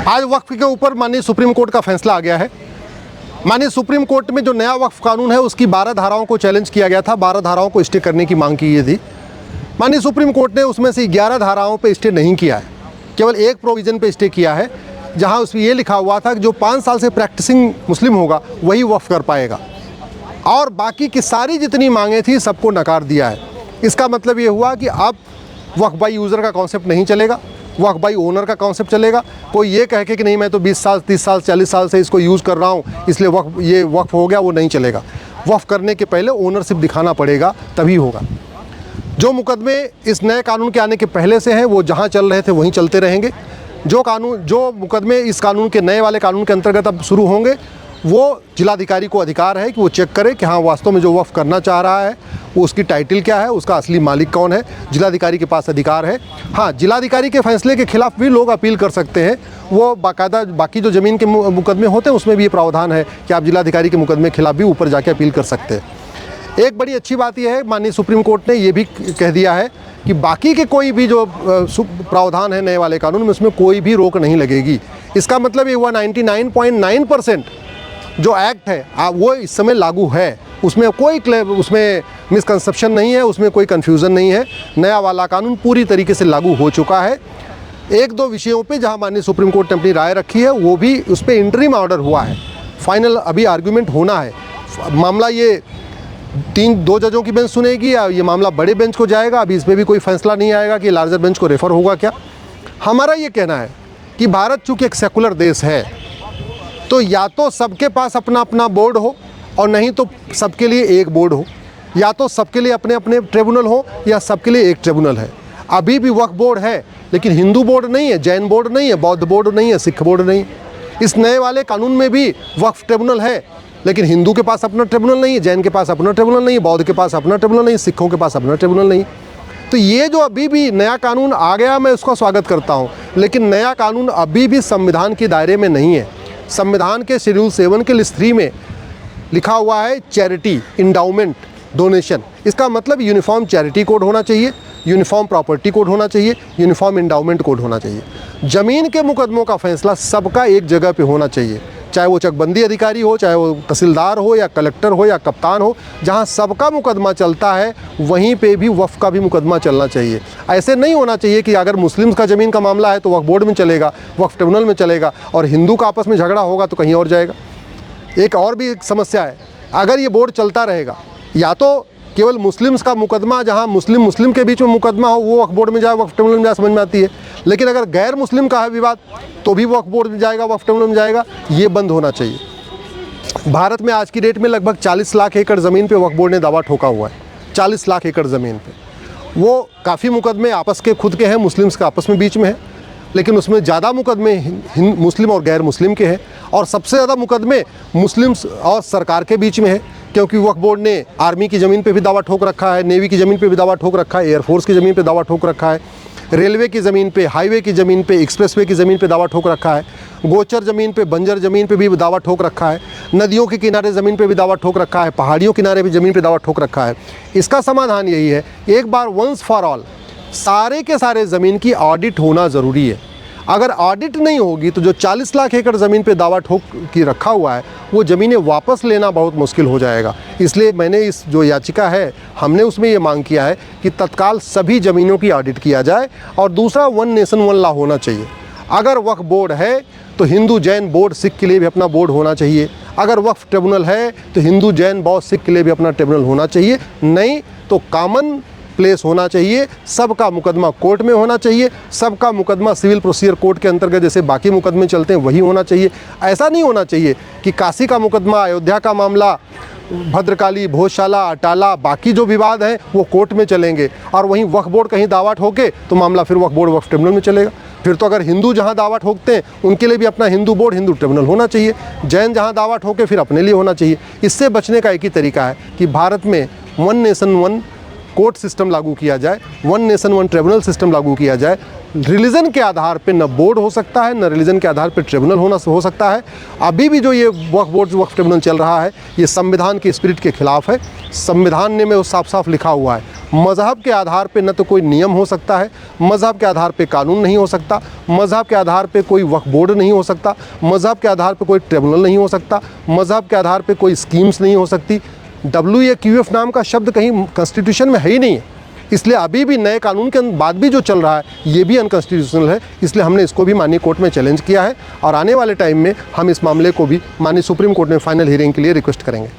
आज वक्फ के ऊपर माननीय सुप्रीम कोर्ट का फैसला आ गया है। माननीय सुप्रीम कोर्ट में जो नया वक्फ कानून है उसकी 12 धाराओं को चैलेंज किया गया था, 12 धाराओं को स्टे करने की मांग की गई थी। माननीय सुप्रीम कोर्ट ने उसमें से 11 धाराओं पे स्टे नहीं किया है, केवल एक प्रोविज़न पे स्टे किया है, जहां उसमें ये लिखा हुआ था कि जो 5 साल से प्रैक्टिसिंग मुस्लिम होगा वही वक्फ कर पाएगा, और बाकी की सारी जितनी मांगें थी सबको नकार दिया है। इसका मतलब ये हुआ कि अब वक्फ बाई यूज़र का कॉन्सेप्ट नहीं चलेगा, वक्फ बाई ओनर का कॉन्सेप्ट चलेगा। कोई ये कह के कि नहीं मैं तो 20 साल 30 साल 40 साल से इसको यूज़ कर रहा हूँ इसलिए ये वक्फ हो गया, वो नहीं चलेगा। वक्फ करने के पहले ओनरशिप दिखाना पड़ेगा, तभी होगा। जो मुकदमे इस नए कानून के आने के पहले से हैं वो जहाँ चल रहे थे वहीं चलते रहेंगे। जो मुकदमे इस कानून के नए वाले कानून के अंतर्गत अब शुरू होंगे वो जिलाधिकारी को अधिकार है कि वो चेक करे कि हाँ वास्तव में जो वक्फ करना चाह रहा है वो उसकी टाइटल क्या है, उसका असली मालिक कौन है। जिलाधिकारी के पास अधिकार है। हाँ, जिलाधिकारी के फैसले के खिलाफ भी लोग अपील कर सकते हैं। वो बाकायदा बाकी जो ज़मीन के मुकदमे होते हैं उसमें भी ये प्रावधान है कि आप जिलाधिकारी के मुकदमे के खिलाफ भी ऊपर जाके अपील कर सकते हैं। एक बड़ी अच्छी बात यह है, माननीय सुप्रीम कोर्ट ने ये भी कह दिया है कि बाकी के कोई भी जो प्रावधान है नए वाले कानून में उसमें कोई भी रोक नहीं लगेगी। इसका मतलब ये हुआ 99.9% जो एक्ट है वो इस समय लागू है, उसमें उसमें मिसकंसेप्शन नहीं है, उसमें कोई कन्फ्यूज़न नहीं है। नया वाला कानून पूरी तरीके से लागू हो चुका है। एक दो विषयों पे जहां माननीय सुप्रीम कोर्ट ने अपनी राय रखी है वो भी उस पर इंटरिम ऑर्डर हुआ है, फाइनल अभी आर्गूमेंट होना है। मामला ये 2 जजों की बेंच सुनेगी या ये मामला बड़े बेंच को जाएगा, अभी इस पर भी कोई फैसला नहीं आएगा कि लार्जर बेंच को रेफ़र होगा क्या। हमारा ये कहना है कि भारत चूँकि एक सेकुलर देश है तो या तो सबके पास अपना अपना बोर्ड हो और नहीं तो सबके लिए एक बोर्ड हो, या तो सबके लिए अपने अपने ट्रिब्यूनल हो या सबके लिए एक ट्रिब्यूनल है। अभी भी वक्फ बोर्ड है लेकिन हिंदू बोर्ड नहीं है, जैन बोर्ड नहीं है, बौद्ध बोर्ड नहीं है, सिख बोर्ड नहीं है। इस नए वाले कानून में भी वक्फ ट्रिब्यूनल है लेकिन हिंदू के पास अपना ट्रिब्यूनल नहीं है, जैन के पास अपना ट्रिब्यूनल नहीं है, बौद्ध के पास अपना ट्रिब्यूनल नहीं है, सिखों के पास अपना ट्रिब्यूनल नहीं है। तो ये जो अभी भी नया कानून आ गया मैं उसका स्वागत करता हूँ, लेकिन नया कानून अभी भी संविधान के दायरे में नहीं है। संविधान के शेड्यूल 7 के लिस्ट 3 में लिखा हुआ है चैरिटी, इंडाउमेंट, डोनेशन। इसका मतलब यूनिफॉर्म चैरिटी कोड होना चाहिए, यूनिफॉर्म प्रॉपर्टी कोड होना चाहिए, यूनिफॉर्म इंडाउमेंट कोड होना चाहिए। ज़मीन के मुकदमों का फैसला सबका एक जगह पे होना चाहिए, चाहे वो चकबंदी अधिकारी हो, चाहे वो तहसीलदार हो या कलेक्टर हो या कप्तान हो। जहाँ सबका मुकदमा चलता है वहीं पे भी वक्फ का भी मुकदमा चलना चाहिए। ऐसे नहीं होना चाहिए कि अगर मुस्लिम्स का ज़मीन का मामला है तो वक्फ बोर्ड में चलेगा, वक्फ ट्रिब्यूनल में चलेगा, और हिंदू का आपस में झगड़ा होगा तो कहीं और जाएगा। एक और भी एक समस्या है, अगर ये बोर्ड चलता रहेगा या तो केवल मुस्लिम्स का मुकदमा जहाँ मुस्लिम के बीच में मुकदमा हो वो वक्फ बोर्ड में जाए, वक्फ ट्रिब्यूनल में जाए, समझ में आती है। लेकिन अगर गैर मुस्लिम का है विवाद तो भी वक्फ बोर्ड में जाएगा, वक्फ ट्रिब्यूनल में जाएगा। ये बंद होना चाहिए। भारत में आज की डेट में लगभग 40 लाख एकड़ ज़मीन पे वक्फ बोर्ड ने दावा ठोका हुआ है। 40 लाख एकड़ ज़मीन पे वो काफ़ी मुकदमे आपस के खुद के हैं, मुस्लिम्स का आपस में बीच में है, लेकिन उसमें ज़्यादा मुकदमे मुस्लिम और गैर मुस्लिम के हैं, और सबसे ज़्यादा मुकदमे मुस्लिम्स और सरकार के बीच में है, क्योंकि वक्फ बोर्ड ने आर्मी की ज़मीन पे भी दावा ठोक रखा है, नेवी की ज़मीन पे भी दावा ठोक रखा है, एयरफोर्स की ज़मीन पे दावा ठोक रखा है, रेलवे की ज़मीन पे, हाईवे की ज़मीन पे, एक्सप्रेसवे की ज़मीन पे दावा ठोक रखा है, गोचर ज़मीन पे, बंजर ज़मीन पे भी दावा ठोक रखा है, नदियों के किनारे ज़मीन पे भी दावा ठोक रखा है, पहाड़ियों किनारे भी ज़मीन पे दावा ठोक रखा है। इसका समाधान यही है, एक बार वंस फॉर ऑल सारे के सारे ज़मीन की ऑडिट होना ज़रूरी है। अगर ऑडिट नहीं होगी तो जो 40 लाख एकड़ ज़मीन पे दावा ठोक की रखा हुआ है वो ज़मीनें वापस लेना बहुत मुश्किल हो जाएगा। इसलिए मैंने इस जो याचिका है हमने उसमें ये मांग किया है कि तत्काल सभी ज़मीनों की ऑडिट किया जाए। और दूसरा, 1 नेशन 1 लॉ होना चाहिए। अगर वक्फ बोर्ड है तो हिंदू जैन बौद्ध सिख के लिए भी अपना बोर्ड होना चाहिए। अगर वक्फ ट्रिब्यूनल है तो हिंदू जैन बौद्ध सिख के लिए भी अपना ट्रिब्यूनल होना चाहिए। नहीं तो कॉमन प्लेस होना चाहिए, सबका मुकदमा कोर्ट में होना चाहिए, सबका मुकदमा सिविल प्रोसीजर कोर्ट के अंतर्गत जैसे बाकी मुकदमे चलते हैं वही होना चाहिए। ऐसा नहीं होना चाहिए कि काशी का मुकदमा, अयोध्या का मामला, भद्रकाली, भोजशाला, अटाला, बाकी जो विवाद हैं वो कोर्ट में चलेंगे, और वहीं वक्फ बोर्ड कहीं दावा ठोके तो मामला फिर वक्फ बोर्ड वक्फ ट्रिब्यूनल में चलेगा। फिर तो अगर हिंदू जहाँ दावा ठोकते हैं उनके लिए भी अपना हिंदू बोर्ड, हिंदू ट्रिब्यूनल होना चाहिए। जैन जहाँ दावा ठोके फिर अपने लिए होना चाहिए। इससे बचने का एक ही तरीका है कि भारत में 1 नेशन 1 कोर्ट सिस्टम लागू किया जाए, 1 नेशन 1 ट्रिब्यूनल सिस्टम लागू किया जाए। रिलीजन के आधार पे न बोर्ड हो सकता है, न रिलीजन के आधार पे ट्रिब्यूनल हो सकता है। अभी भी जो ये वक्फ बोर्ड वक्फ ट्रिब्यूनल चल रहा है, ये संविधान के स्पिरिट के खिलाफ है। संविधान ने में वो साफ साफ लिखा हुआ है, मज़हब के आधार पे न तो कोई नियम हो सकता है, मज़हब के आधार पे कानून नहीं हो सकता, मज़हब के आधार पे कोई वक्फ बोर्ड नहीं हो सकता, मज़हब के आधार पे कोई ट्रिब्यूनल नहीं हो सकता, मज़हब के आधार पे कोई स्कीम्स नहीं हो सकती। WAQF नाम का शब्द कहीं कॉन्स्टिट्यूशन में है ही नहीं है। इसलिए अभी भी नए कानून के बाद भी जो चल रहा है ये भी अनकॉन्स्टिट्यूशनल है। इसलिए हमने इसको भी माननीय कोर्ट में चैलेंज किया है और आने वाले टाइम में हम इस मामले को भी माननीय सुप्रीम कोर्ट में फाइनल हियरिंग के लिए रिक्वेस्ट करेंगे।